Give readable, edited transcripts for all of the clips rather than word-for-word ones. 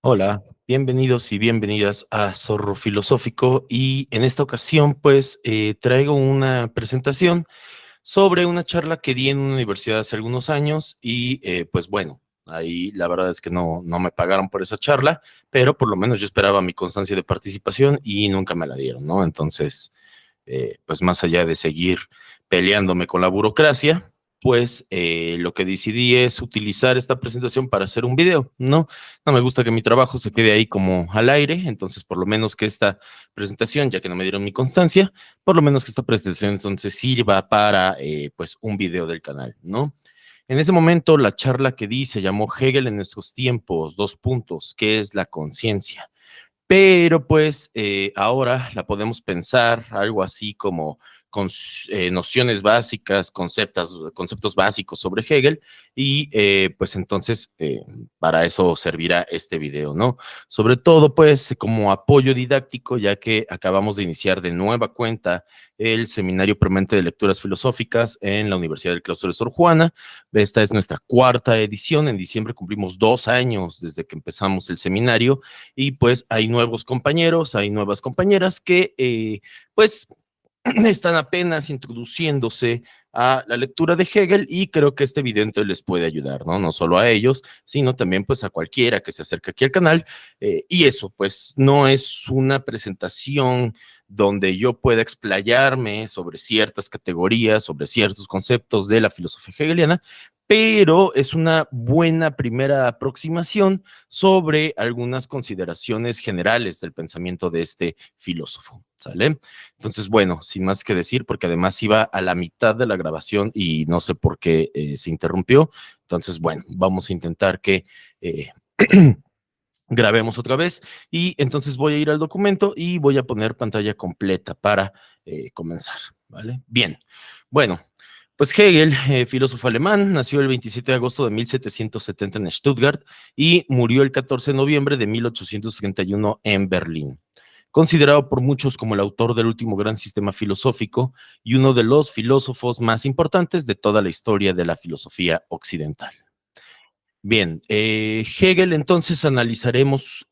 Hola, bienvenidos y bienvenidas a Zorro Filosófico y en esta ocasión pues traigo una presentación sobre una charla que di en una universidad hace algunos años y pues bueno, ahí la verdad es que no me pagaron por esa charla, pero por lo menos yo esperaba mi constancia de participación y nunca me la dieron, ¿no? Entonces, pues más allá de seguir peleándome con la burocracia, pues lo que decidí es utilizar esta presentación para hacer un video, ¿no? No me gusta que mi trabajo se quede ahí como al aire, entonces por lo menos que esta presentación, ya que no me dieron mi constancia, por lo menos que esta presentación entonces sirva para pues un video del canal, ¿no? En ese momento la charla que di se llamó Hegel en nuestros tiempos, dos puntos, ¿qué es la conciencia? Pero pues ahora la podemos pensar algo así como con nociones básicas, conceptos básicos sobre Hegel y pues entonces para eso servirá este video, ¿no? Sobre todo pues como apoyo didáctico, ya que acabamos de iniciar de nueva cuenta el Seminario Permanente de Lecturas Filosóficas en la Universidad del Claustro de Sor Juana. Esta es nuestra cuarta edición, en diciembre cumplimos 2 años desde que empezamos el seminario y pues hay nuevos compañeros, hay nuevas compañeras que pues están apenas introduciéndose a la lectura de Hegel y creo que este video entonces les puede ayudar, ¿no? No solo a ellos, sino también pues a cualquiera que se acerque aquí al canal. Y eso, pues no es una presentación donde yo pueda explayarme sobre ciertas categorías, sobre ciertos conceptos de la filosofía hegeliana, pero es una buena primera aproximación sobre algunas consideraciones generales del pensamiento de este filósofo, ¿sale? Entonces, bueno, sin más que decir, porque además iba a la mitad de la grabación y no sé por qué se interrumpió. Entonces, bueno, vamos a intentar que grabemos otra vez y entonces voy a ir al documento y voy a poner pantalla completa para comenzar, ¿vale? Bien, bueno, pues Hegel, filósofo alemán, nació el 27 de agosto de 1770 en Stuttgart y murió el 14 de noviembre de 1831 en Berlín. Considerado por muchos como el autor del último gran sistema filosófico y uno de los filósofos más importantes de toda la historia de la filosofía occidental. Bien, Hegel entonces analizaremos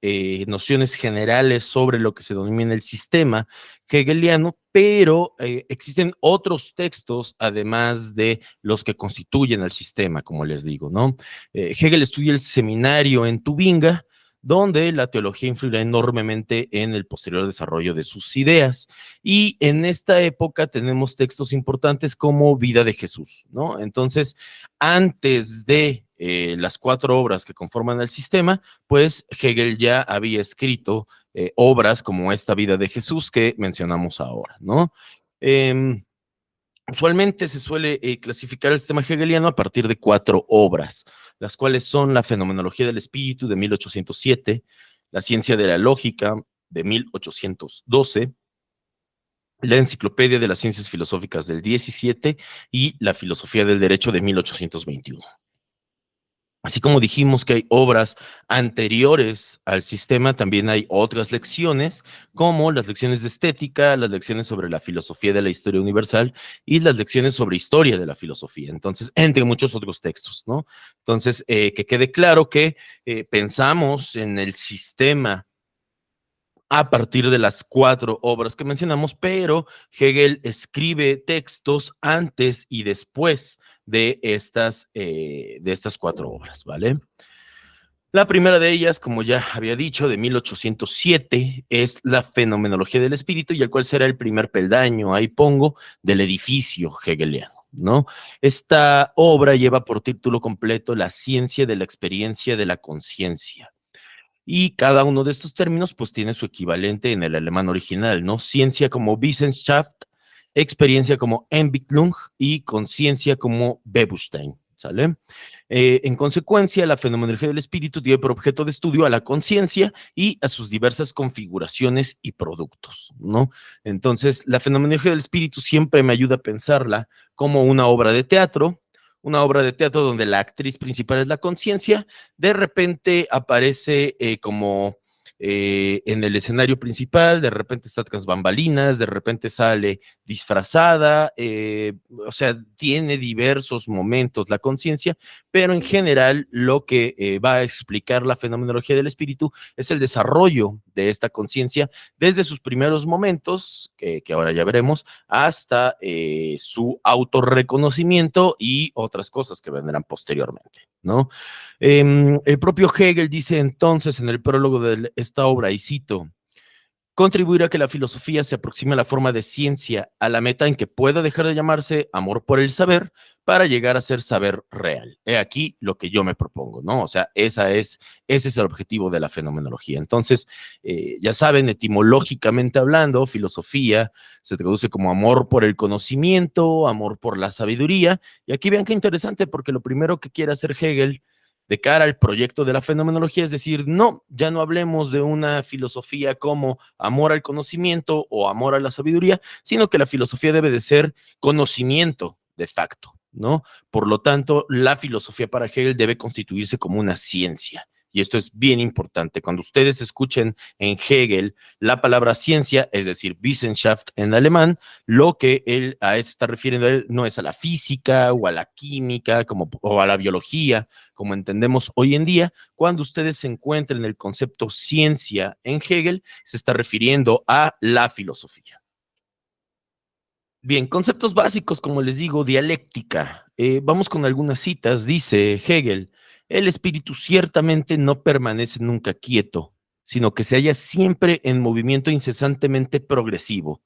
nociones generales sobre lo que se denomina el sistema hegeliano, pero existen otros textos además de los que constituyen el sistema, como les digo, ¿no? Hegel estudia el seminario en Tubinga, donde la teología influirá enormemente en el posterior desarrollo de sus ideas. Y en esta época tenemos textos importantes como Vida de Jesús, ¿no? Entonces, antes de las 4 obras que conforman el sistema, pues Hegel ya había escrito obras como esta Vida de Jesús que mencionamos ahora, ¿no? Usualmente se suele clasificar el sistema hegeliano a partir de 4 obras, las cuales son la Fenomenología del Espíritu de 1807, la Ciencia de la Lógica de 1812, la Enciclopedia de las Ciencias Filosóficas del 17 y la Filosofía del Derecho de 1821. Así como dijimos que hay obras anteriores al sistema, también hay otras lecciones, como las lecciones de estética, las lecciones sobre la filosofía de la historia universal y las lecciones sobre historia de la filosofía. Entonces, entre muchos otros textos, ¿no? Entonces, que quede claro que pensamos en el sistema a partir de las 4 obras que mencionamos, pero Hegel escribe textos antes y después de estas 4 obras, ¿vale? La primera de ellas, como ya había dicho, de 1807, es la fenomenología del espíritu y el cual será el primer peldaño, ahí pongo, del edificio hegeliano, ¿no? Esta obra lleva por título completo La ciencia de la experiencia de la conciencia. Y cada uno de estos términos pues tiene su equivalente en el alemán original, ¿no? Ciencia como Wissenschaft, experiencia como Entwicklung y conciencia como Bewusstsein, ¿sale? En consecuencia, la fenomenología del espíritu tiene por objeto de estudio a la conciencia y a sus diversas configuraciones y productos, ¿no? Entonces, la fenomenología del espíritu siempre me ayuda a pensarla como una obra de teatro donde la actriz principal es la conciencia, de repente aparece como en el escenario principal, de repente está tras bambalinas, de repente sale disfrazada, o sea, tiene diversos momentos la conciencia, pero en general lo que va a explicar la fenomenología del espíritu es el desarrollo de esta conciencia desde sus primeros momentos, que ahora ya veremos, hasta su autorreconocimiento y otras cosas que vendrán posteriormente, ¿no? El propio Hegel dice entonces en el prólogo de esta obra, y cito: contribuir a que la filosofía se aproxime a la forma de ciencia, a la meta en que pueda dejar de llamarse amor por el saber para llegar a ser saber real. He aquí lo que yo me propongo, ¿no? O sea, ese es el objetivo de la fenomenología. Entonces, ya saben, etimológicamente hablando, filosofía se traduce como amor por el conocimiento, amor por la sabiduría. Y aquí vean qué interesante, porque lo primero que quiere hacer Hegel de cara al proyecto de la fenomenología, es decir, no, ya no hablemos de una filosofía como amor al conocimiento o amor a la sabiduría, sino que la filosofía debe de ser conocimiento de facto, ¿no? Por lo tanto, la filosofía para Hegel debe constituirse como una ciencia. Y esto es bien importante. Cuando ustedes escuchen en Hegel la palabra ciencia, es decir, Wissenschaft en alemán, lo que él a eso está refiriendo él no es a la física o a la química o a la biología, como entendemos hoy en día. Cuando ustedes se encuentren el concepto ciencia en Hegel, se está refiriendo a la filosofía. Bien, conceptos básicos, como les digo, dialéctica. Vamos con algunas citas. Dice Hegel: el espíritu ciertamente no permanece nunca quieto, sino que se halla siempre en movimiento incesantemente progresivo.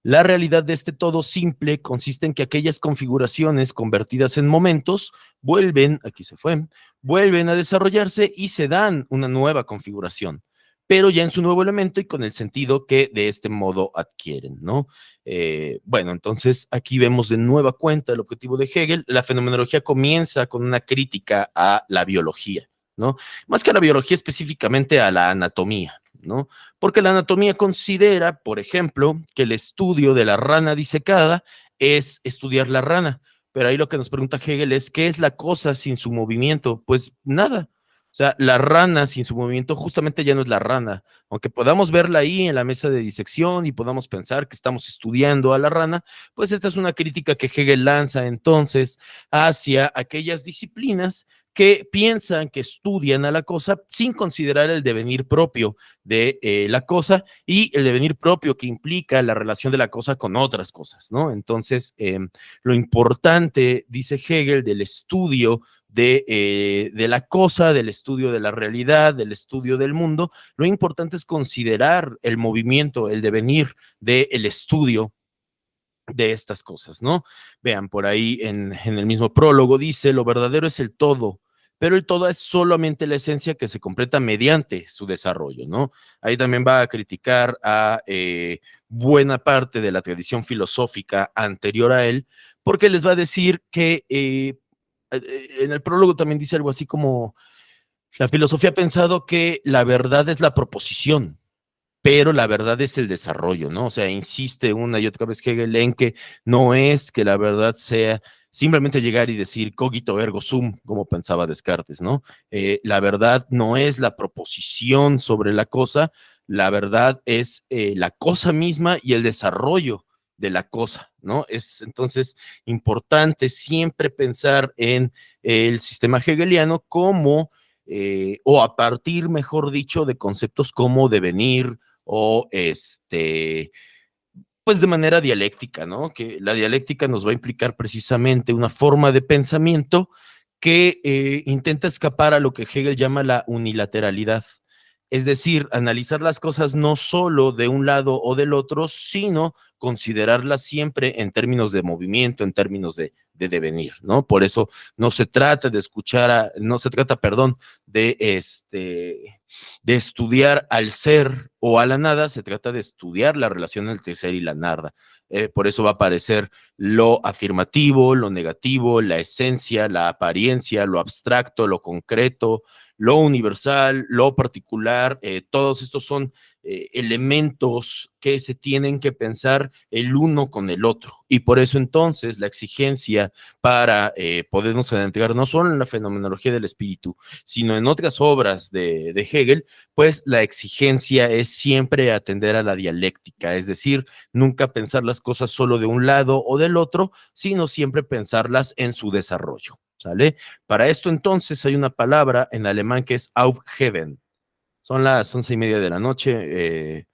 La realidad de este todo simple consiste en que aquellas configuraciones convertidas en momentos aquí se fue, vuelven a desarrollarse y se dan una nueva configuración, pero ya en su nuevo elemento y con el sentido que de este modo adquieren, ¿no? Bueno, entonces aquí vemos de nueva cuenta el objetivo de Hegel. La fenomenología comienza con una crítica a la biología, ¿no? Más que a la biología, específicamente a la anatomía, ¿no? Porque la anatomía considera, por ejemplo, que el estudio de la rana disecada es estudiar la rana. Pero ahí lo que nos pregunta Hegel es: ¿qué es la cosa sin su movimiento? Pues nada. O sea, la rana sin su movimiento justamente ya no es la rana. Aunque podamos verla ahí en la mesa de disección y podamos pensar que estamos estudiando a la rana, pues esta es una crítica que Hegel lanza entonces hacia aquellas disciplinas que piensan que estudian a la cosa sin considerar el devenir propio de la cosa y el devenir propio que implica la relación de la cosa con otras cosas, ¿no? Entonces, lo importante, dice Hegel, del estudio de la cosa, del estudio de la realidad, del estudio del mundo, lo importante es considerar el movimiento, el devenir del estudio de estas cosas, ¿no? Vean, por ahí en el mismo prólogo dice: lo verdadero es el todo, pero el todo es solamente la esencia que se completa mediante su desarrollo, ¿no? Ahí también va a criticar a buena parte de la tradición filosófica anterior a él, porque les va a decir que en el prólogo también dice algo así como: la filosofía ha pensado que la verdad es la proposición, pero la verdad es el desarrollo, ¿no? O sea, insiste una y otra vez Hegel en que no es que la verdad sea simplemente llegar y decir cogito ergo sum, como pensaba Descartes, ¿no? La verdad no es la proposición sobre la cosa, la verdad es la cosa misma y el desarrollo de la cosa, ¿no? Es entonces importante siempre pensar en el sistema hegeliano como, o a partir, mejor dicho, de conceptos como devenir, o pues de manera dialéctica, ¿no? Que la dialéctica nos va a implicar precisamente una forma de pensamiento que intenta escapar a lo que Hegel llama la unilateralidad. Es decir, analizar las cosas no solo de un lado o del otro, sino considerarlas siempre en términos de movimiento, en términos de devenir, ¿no? Por eso no se trata de no se trata, perdón, de estudiar al ser o a la nada, se trata de estudiar la relación entre el ser y la nada. Por eso va a aparecer lo afirmativo, lo negativo, la esencia, la apariencia, lo abstracto, lo concreto, lo universal, lo particular. Todos estos son elementos que se tienen que pensar el uno con el otro. Y por eso entonces la exigencia para podernos adentrar no solo en la fenomenología del espíritu, sino en otras obras de Hegel, pues la exigencia es siempre atender a la dialéctica, es decir, nunca pensar las cosas solo de un lado o del otro, sino siempre pensarlas en su desarrollo, ¿sale? Para esto entonces hay una palabra en alemán que es Aufheben. Son las 11:30 de la noche,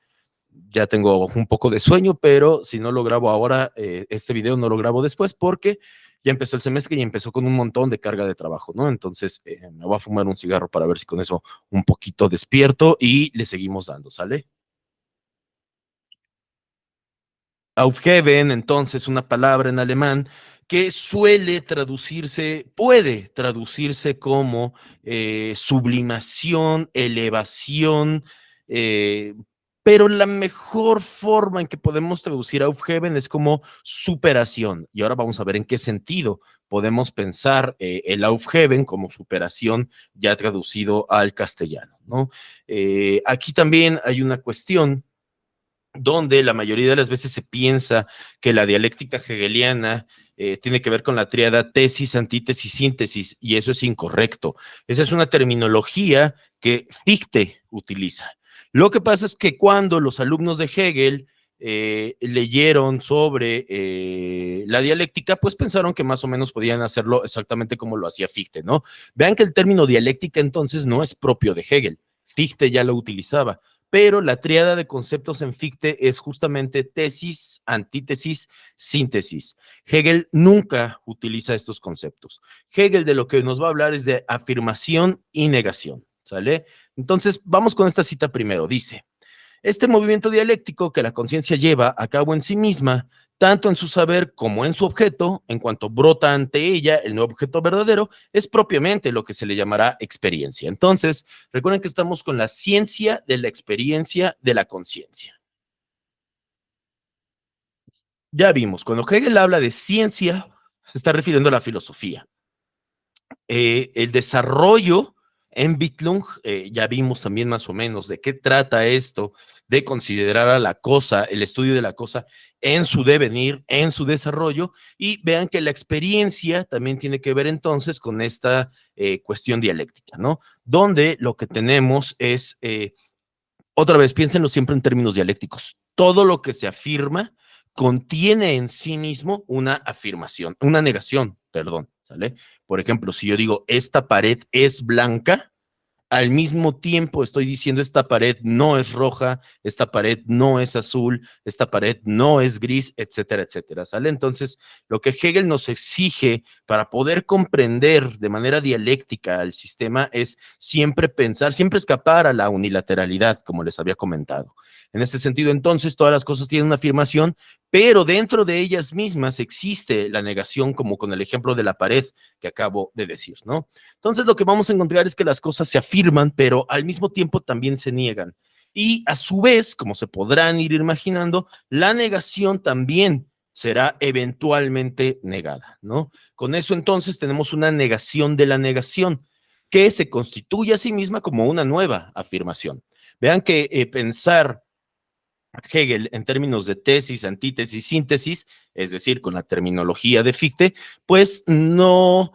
ya tengo un poco de sueño, pero si no lo grabo ahora, este video no lo grabo después porque ya empezó el semestre y empezó con un montón de carga de trabajo, ¿no? Entonces me voy a fumar un cigarro para ver si con eso un poquito despierto y le seguimos dando, ¿sale? Aufheben, entonces, una palabra en alemán que suele traducirse, puede traducirse como sublimación, elevación, eh, pero la mejor forma en que podemos traducir Aufheben es como superación. Y ahora vamos a ver en qué sentido podemos pensar el Aufheben como superación ya traducido al castellano, ¿no? Aquí también hay una cuestión donde la mayoría de las veces se piensa que la dialéctica hegeliana tiene que ver con la tríada tesis, antítesis, síntesis, y eso es incorrecto. Esa es una terminología que Fichte utiliza. Lo que pasa es que cuando los alumnos de Hegel leyeron sobre la dialéctica, pues pensaron que más o menos podían hacerlo exactamente como lo hacía Fichte, ¿no? Vean que el término dialéctica entonces no es propio de Hegel. Fichte ya lo utilizaba, pero la tríada de conceptos en Fichte es justamente tesis, antítesis, síntesis. Hegel nunca utiliza estos conceptos. Hegel de lo que nos va a hablar es de afirmación y negación, ¿sale? Entonces, vamos con esta cita primero. Dice, este movimiento dialéctico que la conciencia lleva a cabo en sí misma, tanto en su saber como en su objeto, en cuanto brota ante ella el nuevo objeto verdadero, es propiamente lo que se le llamará experiencia. Entonces, recuerden que estamos con la ciencia de la experiencia de la conciencia. Ya vimos, cuando Hegel habla de ciencia, se está refiriendo a la filosofía. El desarrollo en Entwicklung, ya vimos también más o menos de qué trata esto, de considerar a la cosa, el estudio de la cosa en su devenir, en su desarrollo, y vean que la experiencia también tiene que ver entonces con esta cuestión dialéctica, ¿no? Donde lo que tenemos es otra vez, piénsenlo siempre en términos dialécticos. Todo lo que se afirma contiene en sí mismo una afirmación, una negación, perdón, ¿sale? Por ejemplo, si yo digo, esta pared es blanca, al mismo tiempo estoy diciendo esta pared no es roja, esta pared no es azul, esta pared no es gris, etcétera, etcétera, ¿sale? Entonces, lo que Hegel nos exige para poder comprender de manera dialéctica el sistema es siempre pensar, siempre escapar a la unilateralidad, como les había comentado. En este sentido, entonces, todas las cosas tienen una afirmación, pero dentro de ellas mismas existe la negación, como con el ejemplo de la pared que acabo de decir, ¿no? Entonces lo que vamos a encontrar es que las cosas se afirman, pero al mismo tiempo también se niegan. Y a su vez, como se podrán ir imaginando, la negación también será eventualmente negada, ¿no? Con eso entonces tenemos una negación de la negación que se constituye a sí misma como una nueva afirmación. Vean que pensar Hegel en términos de tesis, antítesis, síntesis, es decir, con la terminología de Fichte, pues no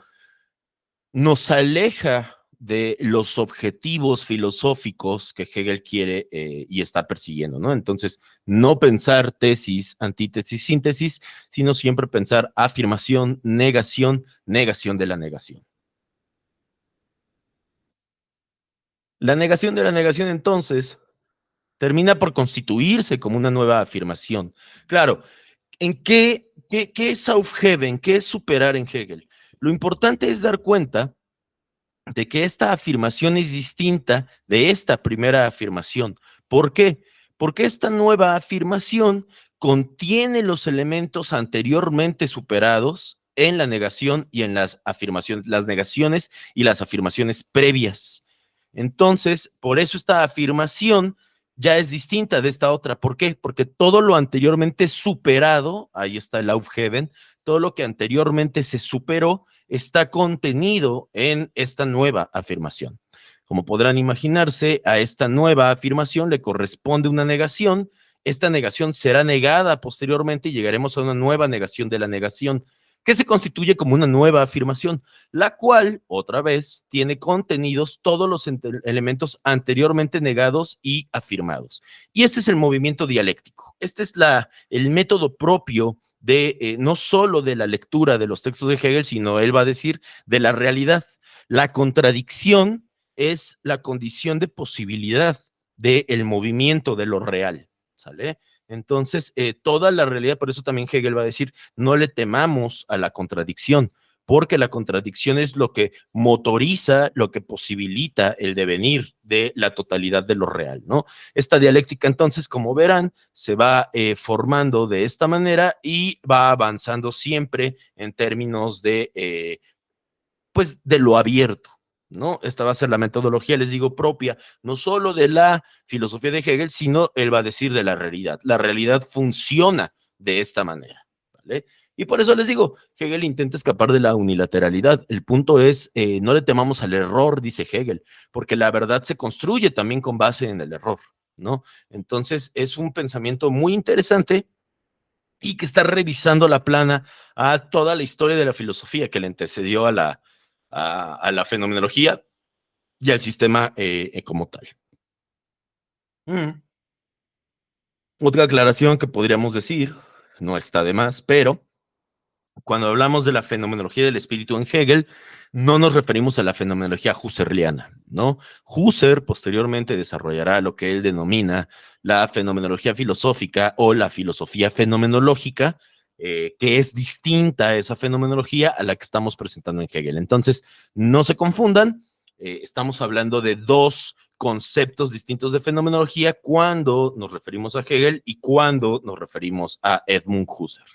nos aleja de los objetivos filosóficos que Hegel quiere y está persiguiendo, ¿no? Entonces, no pensar tesis, antítesis, síntesis, sino siempre pensar afirmación, negación, negación de la negación. La negación de la negación, entonces, termina por constituirse como una nueva afirmación. Claro, ¿en qué es Aufheben? ¿Qué es superar en Hegel? Lo importante es dar cuenta de que esta afirmación es distinta de esta primera afirmación. ¿Por qué? Porque esta nueva afirmación contiene los elementos anteriormente superados en la negación y en las afirmaciones, las negaciones y las afirmaciones previas. Entonces, por eso esta afirmación ya es distinta de esta otra. ¿Por qué? Porque todo lo anteriormente superado, ahí está el Aufheben, todo lo que anteriormente se superó está contenido en esta nueva afirmación. Como podrán imaginarse, a esta nueva afirmación le corresponde una negación. Esta negación será negada posteriormente y llegaremos a una nueva negación de la negación, que se constituye como una nueva afirmación, la cual, otra vez, tiene contenidos todos los elementos anteriormente negados y afirmados. Y este es el movimiento dialéctico. Este es el método propio de no solo de la lectura de los textos de Hegel, sino él va a decir de la realidad. La contradicción es la condición de posibilidad del movimiento de lo real, ¿sale? Entonces, toda la realidad, por eso también Hegel va a decir, no le temamos a la contradicción, porque la contradicción es lo que motoriza, lo que posibilita el devenir de la totalidad de lo real, ¿no? Esta dialéctica, entonces, como verán, se va formando de esta manera y va avanzando siempre en términos de, pues, de lo abierto, ¿no? Esta va a ser la metodología, les digo, propia, no solo de la filosofía de Hegel, sino él va a decir de la realidad. La realidad funciona de esta manera, ¿vale? Y por eso les digo, Hegel intenta escapar de la unilateralidad. El punto es, no le temamos al error, dice Hegel, porque la verdad se construye también con base en el error, ¿no? Entonces, es un pensamiento muy interesante y que está revisando la plana a toda la historia de la filosofía que le antecedió a la fenomenología y al sistema como tal. Mm. Otra aclaración que podríamos decir, no está de más, pero cuando hablamos de la fenomenología del espíritu en Hegel, no nos referimos a la fenomenología husserliana, ¿no? Husserl posteriormente desarrollará lo que él denomina la fenomenología filosófica o la filosofía fenomenológica, que es distinta a esa fenomenología a la que estamos presentando en Hegel. Entonces, no se confundan, estamos hablando de dos conceptos distintos de fenomenología cuando nos referimos a Hegel y cuando nos referimos a Edmund Husserl.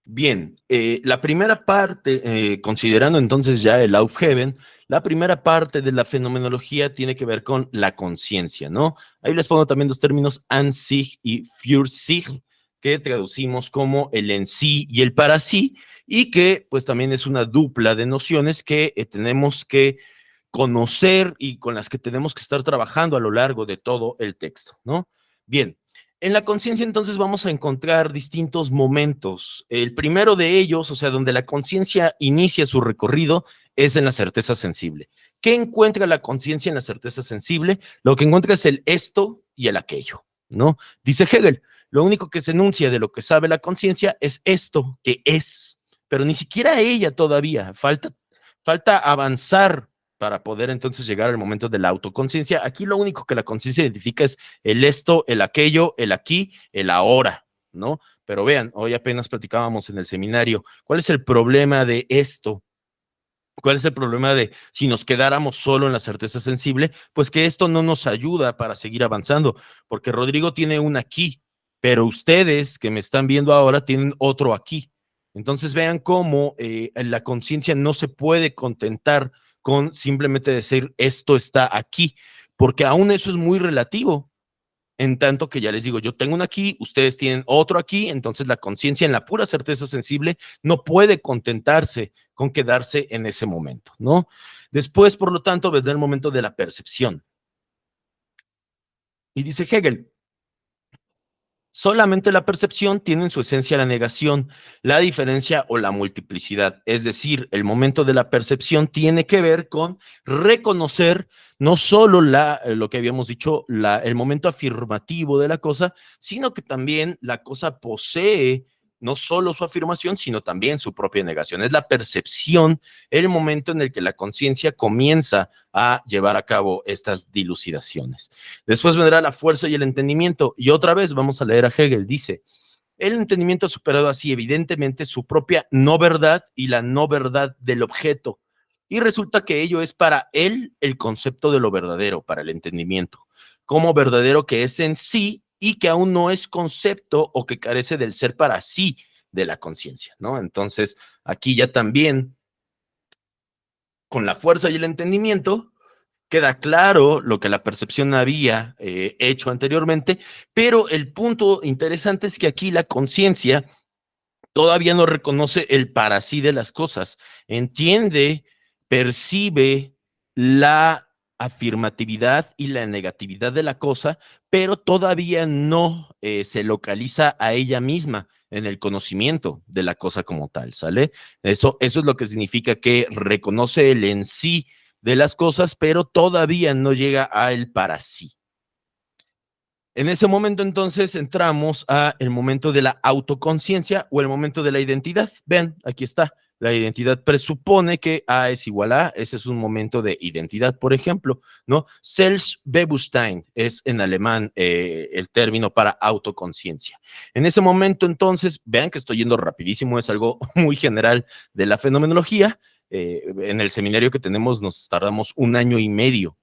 Bien, la primera parte, considerando entonces ya el Aufheben, la primera parte de la fenomenología tiene que ver con la conciencia, ¿no? Ahí les pongo también dos términos, an sich y für sich, que traducimos como el en sí y el para sí, y que pues también es una dupla de nociones que tenemos que conocer y con las que tenemos que estar trabajando a lo largo de todo el texto, ¿no? Bien, en la conciencia entonces vamos a encontrar distintos momentos. El primero de ellos, o sea, donde la conciencia inicia su recorrido, es en la certeza sensible. ¿Qué encuentra la conciencia en la certeza sensible? Lo que encuentra es el esto y el aquello, ¿no? Dice Hegel, lo único que se enuncia de lo que sabe la conciencia es esto que es, pero ni siquiera ella todavía, falta avanzar para poder entonces llegar al momento de la autoconciencia. Aquí lo único que la conciencia identifica es el esto, el aquello, el aquí, el ahora, ¿no? Pero vean, hoy apenas platicábamos en el seminario, ¿cuál es el problema de esto? ¿Cuál es el problema de si nos quedáramos solo en la certeza sensible? Pues que esto no nos ayuda para seguir avanzando, porque Rodrigo tiene un aquí, pero ustedes que me están viendo ahora tienen otro aquí. Entonces vean cómo la conciencia no se puede contentar con simplemente decir esto está aquí, porque aún eso es muy relativo. En tanto que ya les digo, yo tengo un aquí, ustedes tienen otro aquí, entonces la conciencia en la pura certeza sensible no puede contentarse con quedarse en ese momento, ¿no? Después, por lo tanto, vendrá el momento de la percepción. Y dice Hegel, solamente la percepción tiene en su esencia la negación, la diferencia o la multiplicidad. Es decir, el momento de la percepción tiene que ver con reconocer no solo lo que habíamos dicho, el momento afirmativo de la cosa, sino que también la cosa posee no solo su afirmación, sino también su propia negación. Es la percepción, el momento en el que la conciencia comienza a llevar a cabo estas dilucidaciones. Después vendrá la fuerza y el entendimiento. Y otra vez vamos a leer a Hegel. Dice, el entendimiento ha superado así evidentemente su propia no verdad y la no verdad del objeto. Y resulta que ello es para él el concepto de lo verdadero, para el entendimiento, como verdadero que es en sí y que aún no es concepto o que carece del ser para sí de la conciencia, ¿no? Entonces, aquí ya también, con la fuerza y el entendimiento, queda claro lo que la percepción había hecho anteriormente, pero el punto interesante es que aquí la conciencia todavía no reconoce el para sí de las cosas, entiende, percibe la afirmatividad y la negatividad de la cosa, pero todavía no se localiza a ella misma en el conocimiento de la cosa como tal, ¿sale? Eso es lo que significa que reconoce el en sí de las cosas, pero todavía no llega a el para sí. En ese momento entonces entramos a el momento de la autoconciencia o el momento de la identidad. Vean, aquí está. La identidad presupone que A es igual a, ese es un momento de identidad, por ejemplo, ¿no? Selbstbewusstsein es en alemán el término para autoconciencia. En ese momento entonces, vean que estoy yendo rapidísimo, es algo muy general de la fenomenología. En el seminario que tenemos nos tardamos 1 año y medio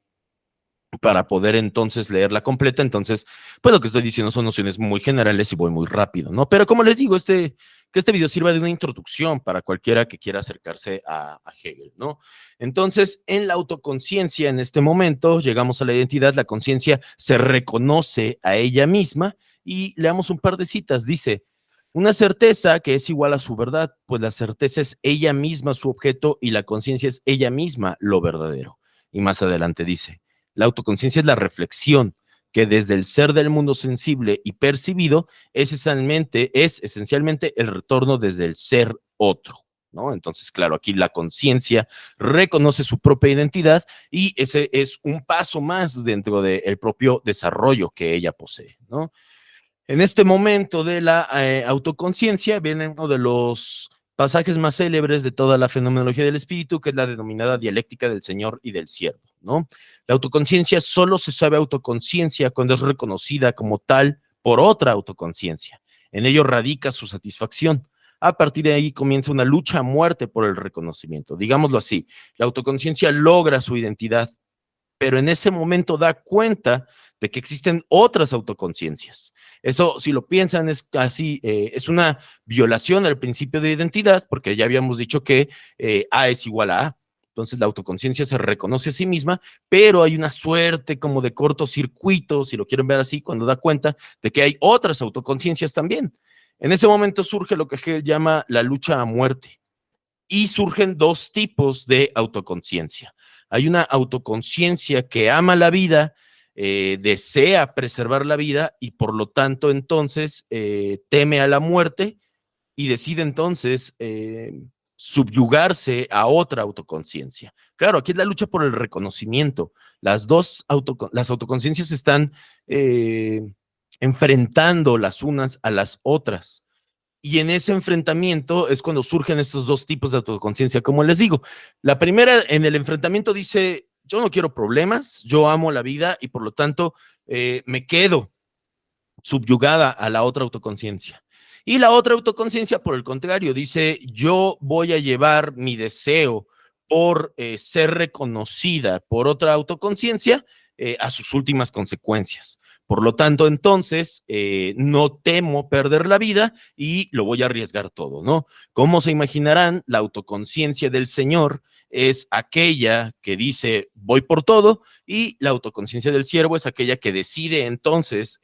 para poder entonces leerla completa. Entonces, pues lo que estoy diciendo son nociones muy generales y voy muy rápido, ¿no? Pero como les digo, que este video sirva de una introducción para cualquiera que quiera acercarse a Hegel, ¿no? Entonces, en la autoconciencia, en este momento, llegamos a la identidad, la conciencia se reconoce a ella misma y leamos un par de citas. Dice, una certeza que es igual a su verdad, pues la certeza es ella misma su objeto y la conciencia es ella misma lo verdadero. Y más adelante dice, la autoconciencia es la reflexión que desde el ser del mundo sensible y percibido es esencialmente el retorno desde el ser otro, ¿no? Entonces, claro, aquí la conciencia reconoce su propia identidad y ese es un paso más dentro del propio desarrollo que ella posee, ¿no? En este momento de la autoconciencia viene uno de los pasajes más célebres de toda la fenomenología del espíritu, que es la denominada dialéctica del Señor y del siervo, ¿no? La autoconciencia solo se sabe autoconciencia cuando es reconocida como tal por otra autoconciencia. En ello radica su satisfacción. A partir de ahí comienza una lucha a muerte por el reconocimiento. Digámoslo así, la autoconciencia logra su identidad, pero en ese momento da cuenta de que existen otras autoconciencias. Eso, si lo piensan, es casi, es una violación al principio de identidad, porque ya habíamos dicho que A es igual a A. Entonces la autoconciencia se reconoce a sí misma, pero hay una suerte como de cortocircuito, si lo quieren ver así, cuando da cuenta de que hay otras autoconciencias también. En ese momento surge lo que Hegel llama la lucha a muerte y surgen dos tipos de autoconciencia. Hay una autoconciencia que ama la vida, desea preservar la vida y por lo tanto entonces teme a la muerte y decide entonces subyugarse a otra autoconciencia. Claro, aquí es la lucha por el reconocimiento. Las autoconciencias están enfrentando las unas a las otras. Y en ese enfrentamiento es cuando surgen estos dos tipos de autoconciencia. Como les digo, la primera en el enfrentamiento dice, yo no quiero problemas, yo amo la vida y por lo tanto me quedo subyugada a la otra autoconciencia. Y la otra autoconciencia, por el contrario, dice, yo voy a llevar mi deseo por ser reconocida por otra autoconciencia a sus últimas consecuencias. Por lo tanto, entonces, no temo perder la vida y lo voy a arriesgar todo, ¿no? Como se imaginarán, la autoconciencia del Señor es aquella que dice, voy por todo, y la autoconciencia del siervo es aquella que decide entonces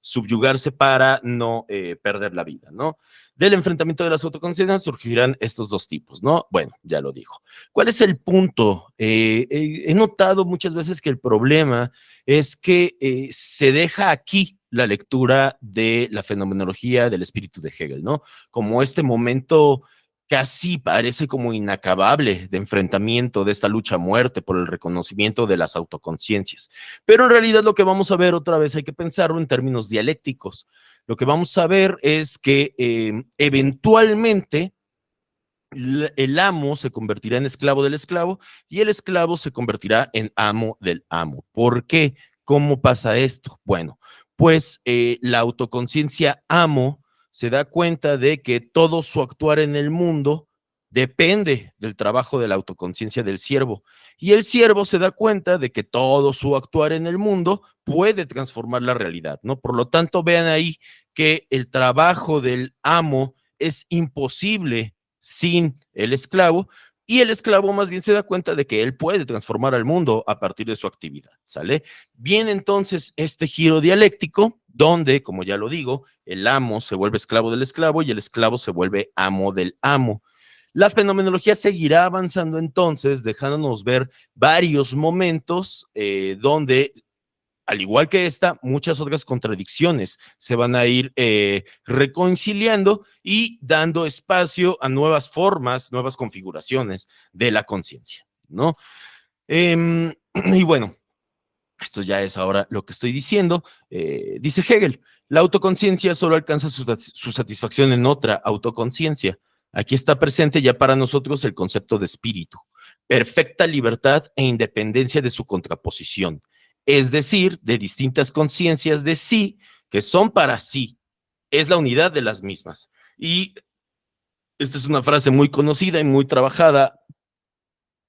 subyugarse para no perder la vida, ¿no? Del enfrentamiento de las autoconciencias surgirán estos dos tipos, ¿no? Bueno, ya lo dijo. ¿Cuál es el punto? He notado muchas veces que el problema es que se deja aquí la lectura de la fenomenología del espíritu de Hegel, ¿no? Como este momento casi parece como inacabable de enfrentamiento de esta lucha a muerte por el reconocimiento de las autoconciencias. Pero en realidad lo que vamos a ver otra vez hay que pensarlo en términos dialécticos. Lo que vamos a ver es que eventualmente el amo se convertirá en esclavo del esclavo y el esclavo se convertirá en amo del amo. ¿Por qué? ¿Cómo pasa esto? Bueno, pues la autoconciencia amo se da cuenta de que todo su actuar en el mundo depende del trabajo de la autoconciencia del siervo. Y el siervo se da cuenta de que todo su actuar en el mundo puede transformar la realidad, ¿no? Por lo tanto, vean ahí que el trabajo del amo es imposible sin el esclavo, y el esclavo más bien se da cuenta de que él puede transformar al mundo a partir de su actividad, ¿sale? Viene entonces este giro dialéctico donde, como ya lo digo, el amo se vuelve esclavo del esclavo y el esclavo se vuelve amo del amo. La fenomenología seguirá avanzando entonces, dejándonos ver varios momentos donde, al igual que esta, muchas otras contradicciones se van a ir reconciliando y dando espacio a nuevas formas, nuevas configuraciones de la conciencia, ¿no? Y bueno, esto ya es ahora lo que estoy diciendo. Dice Hegel, la autoconciencia solo alcanza su satisfacción en otra autoconciencia. Aquí está presente ya para nosotros el concepto de espíritu, perfecta libertad e independencia de su contraposición, es decir, de distintas conciencias de sí que son para sí. Es la unidad de las mismas. Y esta es una frase muy conocida y muy trabajada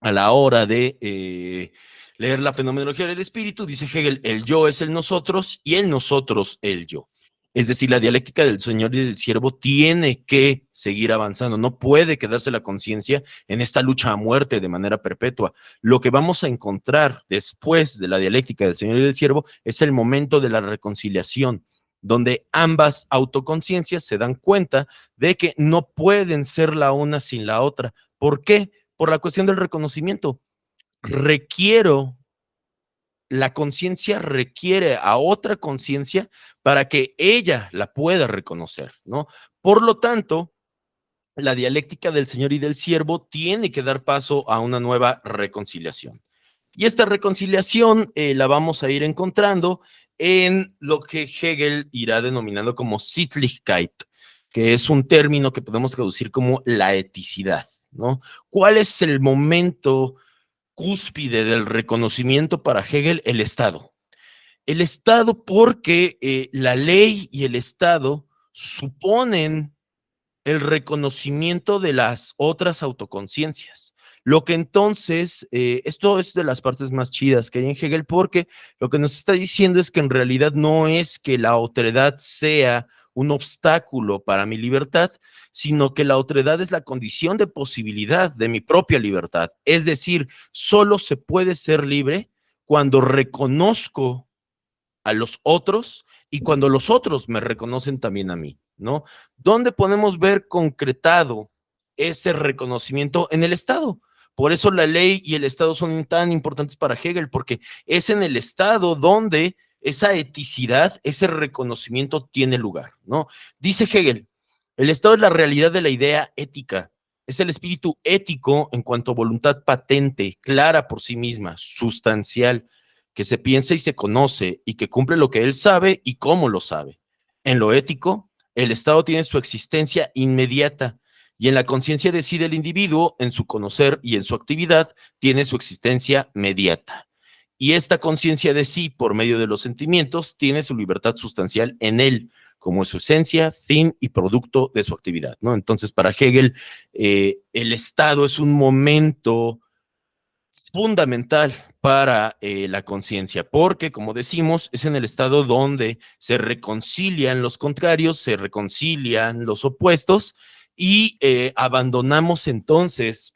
a la hora de leer la fenomenología del espíritu. Dice Hegel, el yo es el nosotros y el nosotros el yo. Es decir, la dialéctica del Señor y del siervo tiene que seguir avanzando, no puede quedarse la conciencia en esta lucha a muerte de manera perpetua. Lo que vamos a encontrar después de la dialéctica del Señor y del siervo es el momento de la reconciliación, donde ambas autoconciencias se dan cuenta de que no pueden ser la una sin la otra. ¿Por qué? Por la cuestión del reconocimiento. Requiero, la conciencia requiere a otra conciencia para que ella la pueda reconocer, ¿no? Por lo tanto, la dialéctica del Señor y del siervo tiene que dar paso a una nueva reconciliación. Y esta reconciliación la vamos a ir encontrando en lo que Hegel irá denominando como Sittlichkeit, que es un término que podemos traducir como la eticidad, ¿no? ¿Cuál es el momento cúspide del reconocimiento para Hegel? El Estado. El Estado porque la ley y el Estado suponen el reconocimiento de las otras autoconciencias. Lo que entonces, esto es de las partes más chidas que hay en Hegel, porque lo que nos está diciendo es que en realidad no es que la otredad sea un obstáculo para mi libertad, sino que la otredad es la condición de posibilidad de mi propia libertad. Es decir, solo se puede ser libre cuando reconozco a los otros y cuando los otros me reconocen también a mí, ¿no? ¿Dónde podemos ver concretado ese reconocimiento? En el Estado. Por eso la ley y el Estado son tan importantes para Hegel, porque es en el Estado donde esa eticidad, ese reconocimiento tiene lugar, ¿no? Dice Hegel, el Estado es la realidad de la idea ética, es el espíritu ético en cuanto a voluntad patente, clara por sí misma, sustancial, que se piensa y se conoce y que cumple lo que él sabe y cómo lo sabe. En lo ético, el Estado tiene su existencia inmediata y en la conciencia de sí del individuo, en su conocer y en su actividad, tiene su existencia mediata. Y esta conciencia de sí, por medio de los sentimientos, tiene su libertad sustancial en él, como su esencia, fin y producto de su actividad, ¿no? Entonces, para Hegel, el Estado es un momento fundamental para la conciencia, porque, como decimos, es en el estado donde se reconcilian los contrarios, se reconcilian los opuestos y abandonamos entonces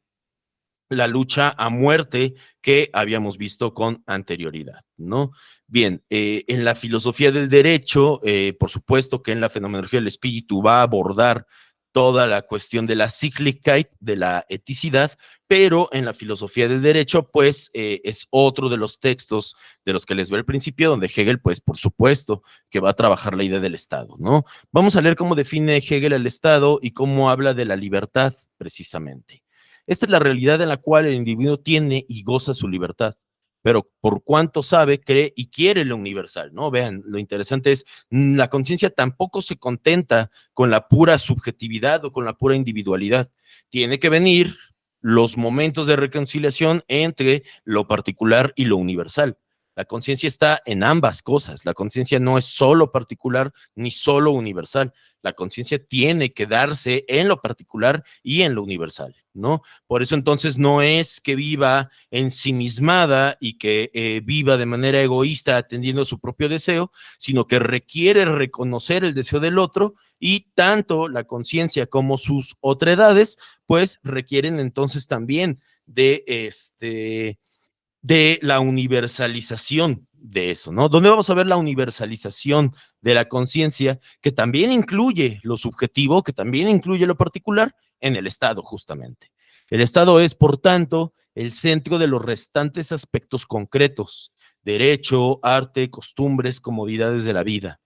la lucha a muerte que habíamos visto con anterioridad, ¿no? Bien, en la filosofía del derecho, por supuesto que en la fenomenología del espíritu va a abordar toda la cuestión de la Sittlichkeit, de la eticidad, pero en la filosofía del derecho, pues es otro de los textos de los que les ve al principio, donde Hegel, pues por supuesto que va a trabajar la idea del Estado, ¿no? Vamos a leer cómo define Hegel el Estado y cómo habla de la libertad, precisamente. Esta es la realidad en la cual el individuo tiene y goza su libertad, pero por cuanto sabe, cree y quiere lo universal, ¿no? Vean, lo interesante es, la conciencia tampoco se contenta con la pura subjetividad o con la pura individualidad. Tiene que venir los momentos de reconciliación entre lo particular y lo universal. La conciencia está en ambas cosas. La conciencia no es solo particular ni solo universal. La conciencia tiene que darse en lo particular y en lo universal, ¿no? Por eso entonces no es que viva ensimismada y que viva de manera egoísta atendiendo a su propio deseo, sino que requiere reconocer el deseo del otro y tanto la conciencia como sus otredades, pues requieren entonces también de la universalización de eso, ¿no? ¿Dónde vamos a ver la universalización de la conciencia, que también incluye lo subjetivo, que también incluye lo particular? en el Estado justamente. El Estado es, por tanto, el centro de los restantes aspectos concretos: derecho, arte, costumbres, comodidades de la vida.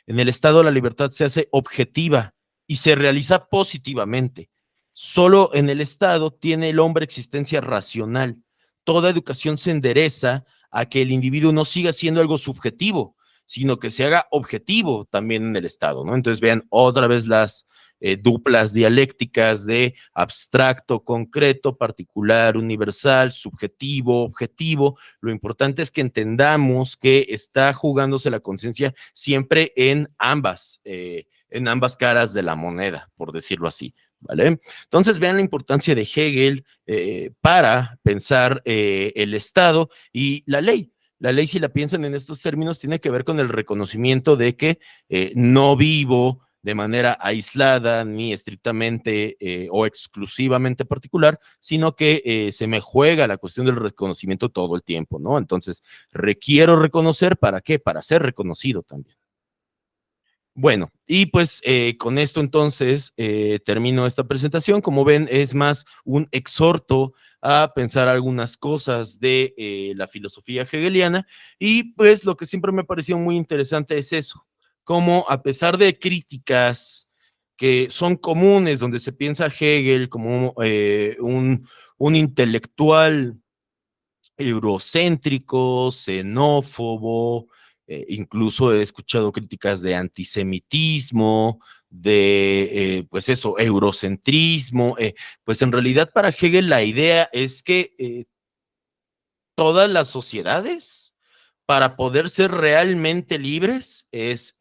En el Estado la libertad se hace objetiva y se realiza positivamente. Solo en el Estado tiene el hombre existencia racional. Toda educación se endereza a que el individuo no siga siendo algo subjetivo, sino que se haga objetivo también en el Estado, ¿no? Entonces vean otra vez las duplas dialécticas de abstracto, concreto, particular, universal, subjetivo, objetivo. Lo importante es que entendamos que está jugándose la conciencia siempre en ambas caras de la moneda, por decirlo así. ¿Vale? Entonces vean la importancia de Hegel para pensar el Estado y la ley. La ley, si la piensan en estos términos, tiene que ver con el reconocimiento de que no vivo de manera aislada ni estrictamente o exclusivamente particular, sino que se me juega la cuestión del reconocimiento todo el tiempo, ¿no? Entonces, requiero reconocer, ¿para qué? Para ser reconocido también. Bueno, y pues con esto entonces termino esta presentación. Como ven, es más un exhorto a pensar algunas cosas de la filosofía hegeliana, y pues lo que siempre me pareció muy interesante es eso, como a pesar de críticas que son comunes, donde se piensa a Hegel como un intelectual eurocéntrico, xenófobo, incluso he escuchado críticas de antisemitismo, pues eso, eurocentrismo. Pues en realidad para Hegel la idea es que todas las sociedades, para poder ser realmente libres, es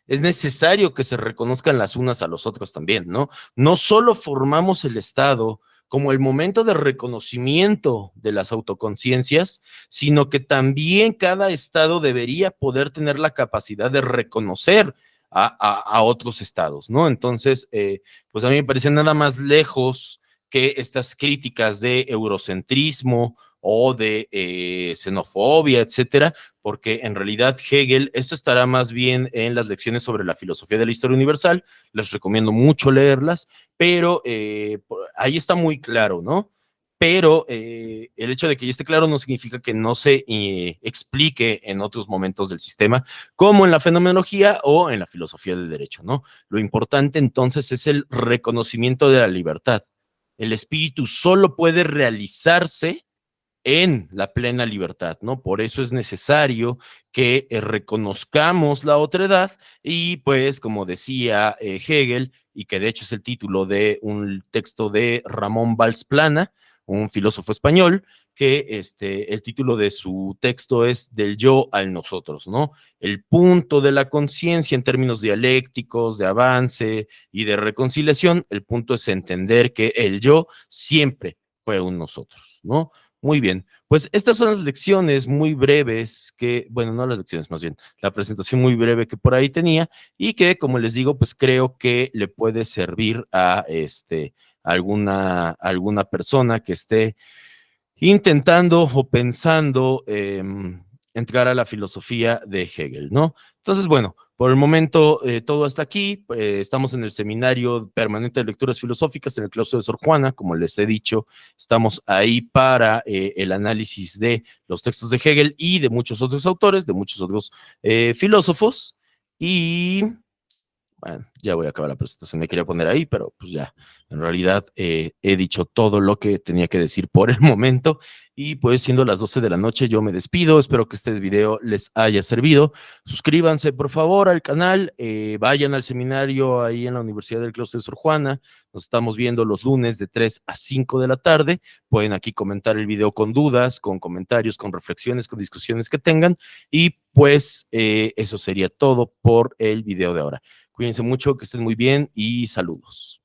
necesario que se reconozcan las unas a los otros también, ¿no? No solo formamos el Estado como el momento de reconocimiento de las autoconciencias, sino que también cada Estado debería poder tener la capacidad de reconocer a otros estados, ¿no? Entonces, pues a mí me parece nada más lejos que estas críticas de eurocentrismo o de xenofobia, etcétera, porque en realidad Hegel, esto estará más bien en las lecciones sobre la filosofía de la historia universal, les recomiendo mucho leerlas, pero ahí está muy claro, ¿no? Pero el hecho de que ya esté claro no significa que no se explique en otros momentos del sistema, como en la fenomenología o en la filosofía del derecho, ¿no? Lo importante entonces es el reconocimiento de la libertad. El espíritu solo puede realizarse en la plena libertad, ¿no? Por eso es necesario que reconozcamos la otredad y pues, como decía Hegel, y que de hecho es el título de un texto de Ramón Valls Plana, un filósofo español, que el título de su texto es Del yo al nosotros, ¿no? El punto de la conciencia en términos dialécticos, de avance y de reconciliación, el punto es entender que el yo siempre fue un nosotros, ¿no? Muy bien, pues estas son las lecciones muy breves que, bueno, no las lecciones, más bien, la presentación muy breve que por ahí tenía y que, como les digo, pues creo que le puede servir a alguna persona que esté intentando o pensando entrar a la filosofía de Hegel, ¿no? Entonces, bueno, por el momento todo hasta aquí. Estamos en el seminario permanente de lecturas filosóficas en el claustro de Sor Juana, como les he dicho, estamos ahí para el análisis de los textos de Hegel y de muchos otros autores, de muchos otros filósofos, y bueno, ya voy a acabar la presentación, me quería poner ahí, pero pues ya, en realidad he dicho todo lo que tenía que decir por el momento, y pues siendo las 12 de la noche yo me despido. Espero que este video les haya servido. Suscríbanse por favor al canal, vayan al seminario ahí en la Universidad del Claustro de Sor Juana. Nos estamos viendo los lunes de 3 a 5 de la tarde. Pueden aquí comentar el video con dudas, con comentarios, con reflexiones, con discusiones que tengan, y pues eso sería todo por el video de ahora. Cuídense mucho, que estén muy bien y saludos.